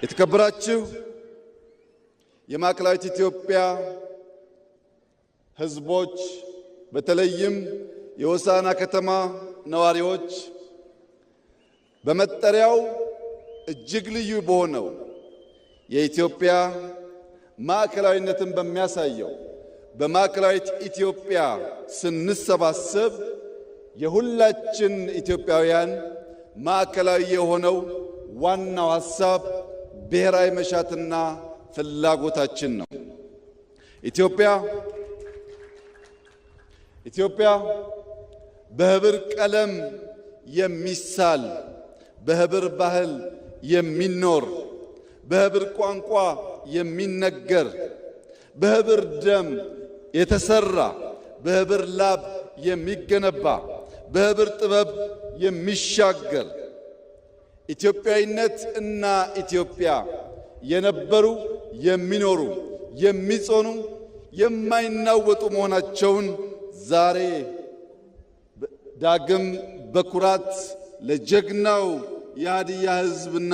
የተከበራችሁ የማዕከላዊ ኢትዮጵያ ህዝቦች በተለይም የሆሳዕና ከተማ ነዋሪዎች በመጠሪያው እጅግ ልዩ በሆነው የኢትዮጵያ ማዕከላዊነትን በሚያሳየው በማዕከላዊት ኢትዮጵያ ስንሰባሰብ የሁላችን ኢትዮጵያውያን ማዕከላዊ የሆነው ዋናው ሐሳብ ብሔራዊ መሻትና ፍላጎታችን ነው። ኢትዮጵያ በህብር ቀለም የሚሳል በህብር ባህል የሚኖር በህብር ቋንቋ የሚነገር በህብር ደም የተሰራ በህብር ላብ የሚገነባ በህብር ጥበብ የሚሻገር ኢትዮጵያዊነት እና ኢትዮጵያ የነበሩ የሚኖሩ የሚጾኑ የማይናወጡ መሆናቸውን ዛሬ ዳግም በኩራት ለጀግናው የሃዲያ ህዝብና